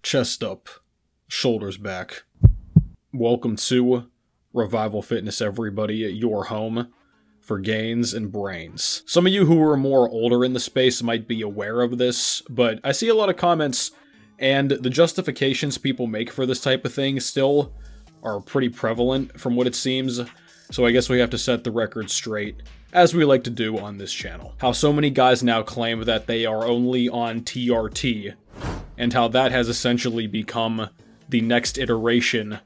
Chest up, shoulders back. Welcome to Revival Fitness, everybody, your home for gains and brains. Some of you who are more older in the space might be aware of this, but I see a lot of comments, and the justifications people make for this type of thing still are pretty prevalent from what it seems, so I guess we have to set the record straight, as we like to do on this channel. How so many guys now claim that they are only on TRT, and how that has essentially become the next iteration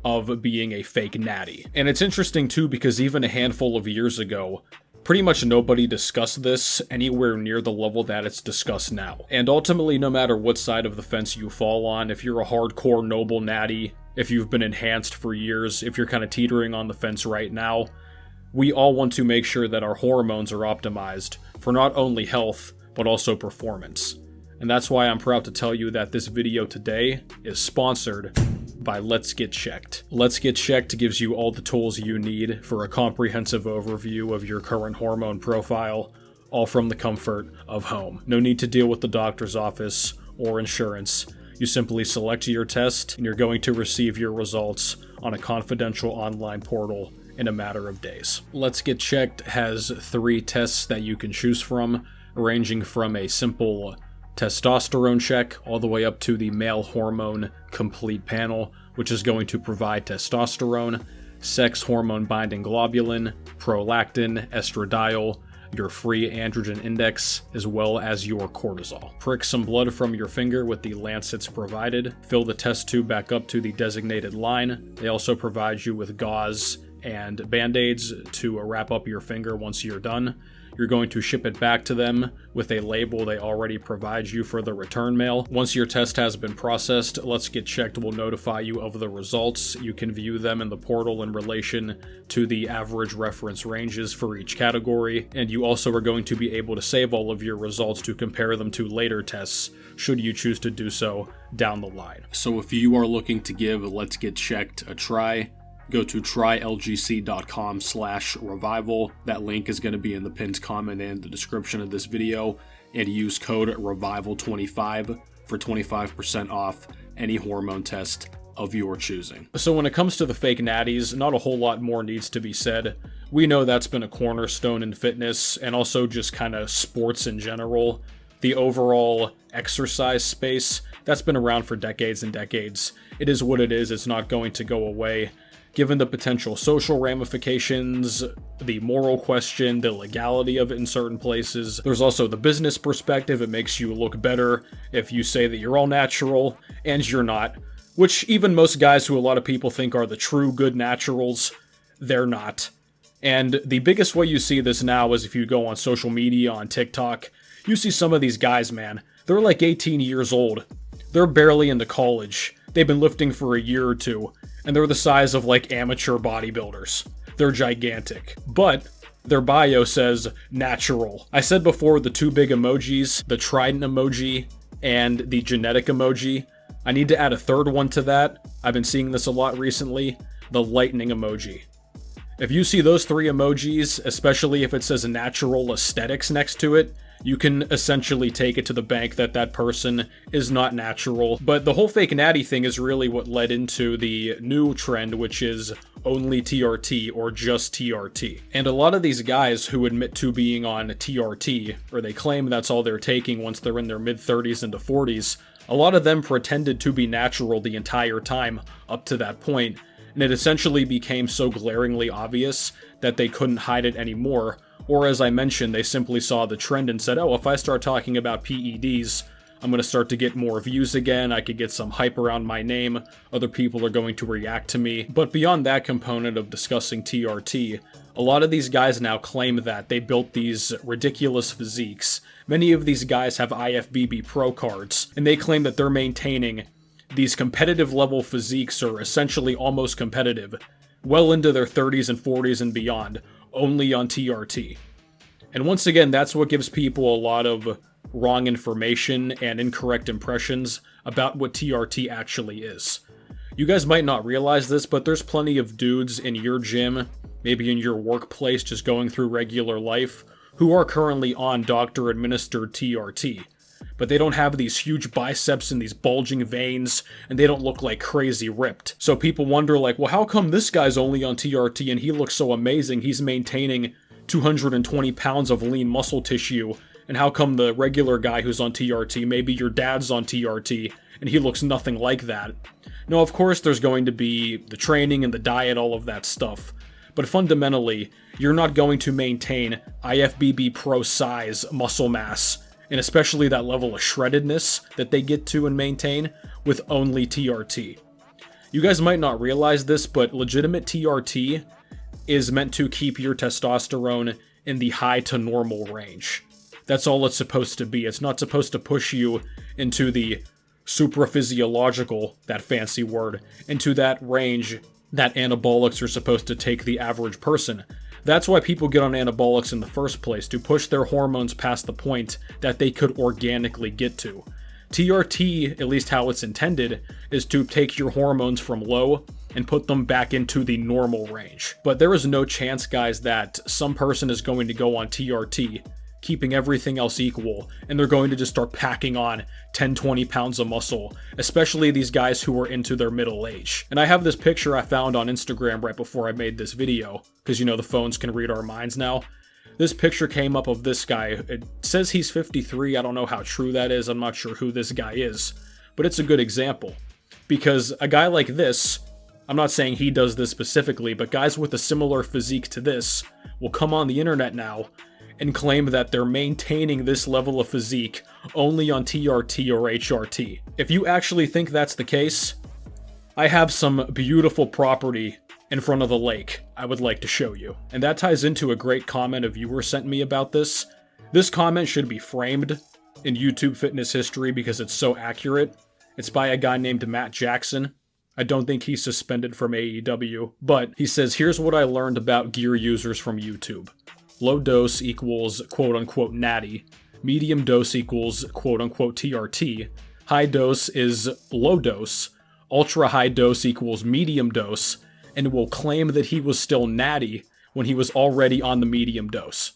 of being a fake natty. And it's interesting too because even a handful of years ago, pretty much nobody discussed this anywhere near the level that it's discussed now. And ultimately, no matter what side of the fence you fall on, if you're a hardcore noble natty, if you've been enhanced for years, if you're kind of teetering on the fence right now, we all want to make sure that our hormones are optimized for not only health, but also performance. And that's why I'm proud to tell you that this video today is sponsored by Let's Get Checked. Let's Get Checked gives you all the tools you need for a comprehensive overview of your current hormone profile, all from the comfort of home. No need to deal with the doctor's office or insurance. You simply select your test, and you're going to receive your results on a confidential online portal in a matter of days. Let's Get Checked has 3 tests that you can choose from, ranging from a simple testosterone check all the way up to the male hormone complete panel, which is going to provide testosterone, sex hormone binding globulin, prolactin, estradiol, your free androgen index, as well as your cortisol. Prick some blood from your finger with the lancets provided, fill the test tube back up to the designated line. They also provide you with gauze and band-aids to wrap up your finger once you're done. You're going to ship it back to them with a label they already provide you for the return mail. Once your test has been processed, Let's Get Checked will notify you of the results. You can view them in the portal in relation to the average reference ranges for each category, and you also are going to be able to save all of your results to compare them to later tests, should you choose to do so down the line. So if you are looking to give Let's Get Checked a try, go to trylgc.com/revival. That link is going to be in the pinned comment and the description of this video, and use code REVIVAL25 for 25% off any hormone test of your choosing. So when it comes to the fake natties, not a whole lot more needs to be said. We know that's been a cornerstone in fitness and also just kind of sports in general. The overall exercise space, that's been around for decades and decades. It is what it is. It's not going to go away. Given the potential social ramifications, the moral question, the legality of it in certain places, there's also the business perspective. It makes you look better if you say that you're all natural, and you're not. Which even most guys who a lot of people think are the true good naturals, they're not. And the biggest way you see this now is if you go on social media, on TikTok, you see some of these guys, man. They're like 18 years old. They're barely into college. They've been lifting for a year or two, and they're the size of like amateur bodybuilders. They're gigantic. But their bio says natural. I said before the 2 big emojis, the trident emoji and the genetic emoji. I need to add a third one to that. I've been seeing this a lot recently, the lightning emoji. If you see those 3 emojis, especially if it says natural aesthetics next to it, you can essentially take it to the bank that that person is not natural. But the whole fake natty thing is really what led into the new trend, which is only TRT or just TRT. And a lot of these guys who admit to being on TRT, or they claim that's all they're taking once they're in their mid-30s into 40s, a lot of them pretended to be natural the entire time up to that point, and it essentially became so glaringly obvious that they couldn't hide it anymore. Or as I mentioned, they simply saw the trend and said, oh, if I start talking about PEDs, I'm going to start to get more views again, I could get some hype around my name, other people are going to react to me. But beyond that component of discussing TRT, a lot of these guys now claim that they built these ridiculous physiques. Many of these guys have IFBB Pro cards, and they claim that they're maintaining these competitive level physiques, or essentially almost competitive, well into their 30s and 40s and beyond, only on TRT. And once again, that's what gives people a lot of wrong information and incorrect impressions about what TRT actually is. You guys might not realize this, but there's plenty of dudes in your gym, maybe in your workplace, just going through regular life, who are currently on doctor-administered TRT. but they don't have these huge biceps and these bulging veins, and they don't look like crazy ripped. So people wonder like, well, how come this guy's only on TRT and he looks so amazing? He's maintaining 220 pounds of lean muscle tissue, and how come the regular guy who's on TRT, maybe your dad's on TRT, and he looks nothing like that? No, of course there's going to be the training and the diet, all of that stuff. But fundamentally, you're not going to maintain IFBB Pro size muscle mass, and especially that level of shreddedness that they get to and maintain, with only TRT. You guys might not realize this, but legitimate TRT is meant to keep your testosterone in the high to normal range. That's all it's supposed to be. It's not supposed to push you into the supraphysiological, that fancy word, into that range that anabolics are supposed to take the average person. That's why people get on anabolics in the first place, to push their hormones past the point that they could organically get to. TRT, at least how it's intended, is to take your hormones from low and put them back into the normal range. But there is no chance, guys, that some person is going to go on TRT, keeping everything else equal, and they're going to just start packing on 10-20 pounds of muscle, especially these guys who are into their middle age. And I have this picture I found on Instagram right before I made this video, because you know the phones can read our minds now. This picture came up of this guy. It says he's 53, I don't know how true that is, I'm not sure who this guy is, but it's a good example. Because a guy like this, I'm not saying he does this specifically, but guys with a similar physique to this will come on the internet now and claim that they're maintaining this level of physique only on TRT or HRT. If you actually think that's the case, I have some beautiful property in front of the lake I would like to show you. And that ties into a great comment a viewer sent me about this. This comment should be framed in YouTube fitness history because it's so accurate. It's by a guy named Matt Jackson. I don't think he's suspended from AEW, but he says, here's what I learned about gear users from YouTube. Low dose equals quote-unquote natty. Medium dose equals quote-unquote TRT. High dose is low dose. Ultra high dose equals medium dose. And will claim that he was still natty when he was already on the medium dose.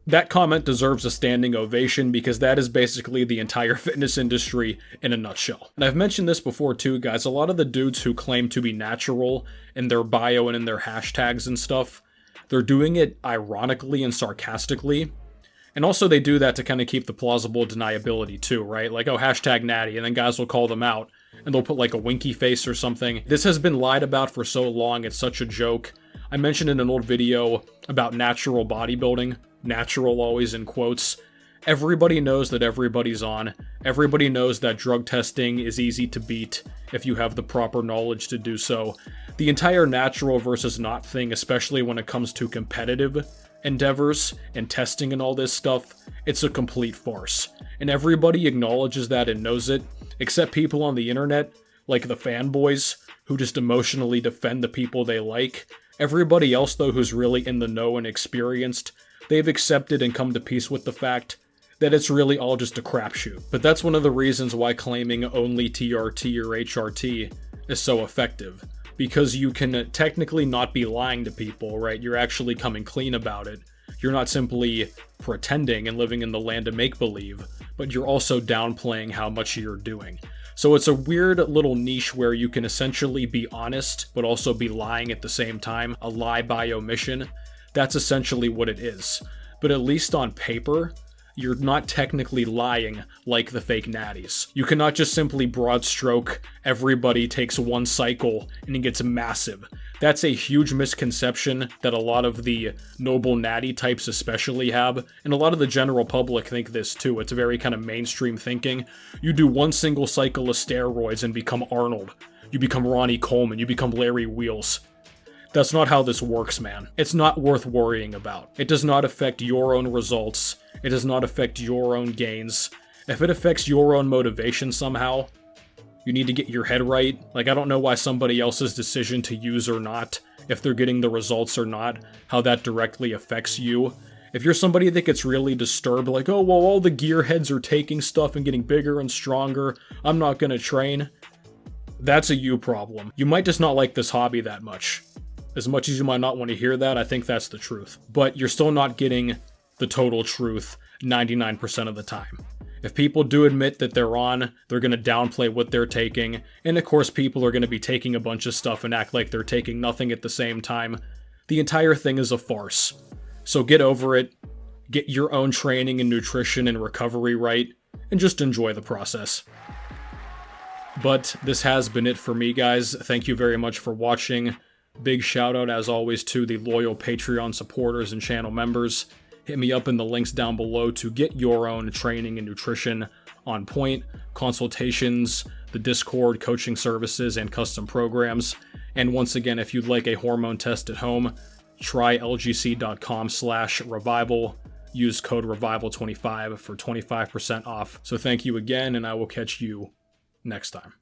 That comment deserves a standing ovation because that is basically the entire fitness industry in a nutshell. And I've mentioned this before too, guys. A lot of the dudes who claim to be natural in their bio and in their hashtags and stuff, they're doing it ironically and sarcastically. And also they do that to kind of keep the plausible deniability too, right? Like, oh, hashtag natty, and then guys will call them out, and they'll put like a winky face or something. This has been lied about for so long, it's such a joke. I mentioned in an old video about natural bodybuilding, natural always in quotes. Everybody knows that everybody's on. Everybody knows that drug testing is easy to beat if you have the proper knowledge to do so. The entire natural versus not thing, especially when it comes to competitive endeavors and testing and all this stuff, it's a complete farce. And everybody acknowledges that and knows it, except people on the internet, like the fanboys, who just emotionally defend the people they like. Everybody else, though, who's really in the know and experienced, they've accepted and come to peace with the fact that it's really all just a crapshoot. But that's one of the reasons why claiming only TRT or HRT is so effective. Because you can technically not be lying to people, right? You're actually coming clean about it. You're not simply pretending and living in the land of make-believe, but you're also downplaying how much you're doing. So it's a weird little niche where you can essentially be honest, but also be lying at the same time, a lie by omission. That's essentially what it is. But at least on paper, you're not technically lying like the fake natties. You cannot just simply broad stroke, everybody takes one cycle and it gets massive. That's a huge misconception that a lot of the noble natty types especially have, and a lot of the general public think this too. It's very kind of mainstream thinking. You do one single cycle of steroids and become Arnold. You become Ronnie Coleman, you become Larry Wheels. That's not how this works, man. It's not worth worrying about. It does not affect your own results. It does not affect your own gains. If it affects your own motivation somehow, you need to get your head right. Like, I don't know why somebody else's decision to use or not, if they're getting the results or not, how that directly affects you. If you're somebody that gets really disturbed, like, oh, well, all the gearheads are taking stuff and getting bigger and stronger, I'm not gonna train, that's a you problem. You might just not like this hobby that much. As much as you might not want to hear that, I think that's the truth. But you're still not getting the total truth 99% of the time. If people do admit that they're on, they're going to downplay what they're taking. And of course, people are going to be taking a bunch of stuff and act like they're taking nothing at the same time. The entire thing is a farce. So get over it, get your own training and nutrition and recovery right, and just enjoy the process. But this has been it for me, guys. Thank you very much for watching. Big shout out, as always, to the loyal Patreon supporters and channel members. Hit me up in the links down below to get your own training and nutrition on point, consultations, the Discord, coaching services, and custom programs. And once again, if you'd like a hormone test at home, try lgc.com/revival. Use code revival25 for 25% off. So thank you again, and I will catch you next time.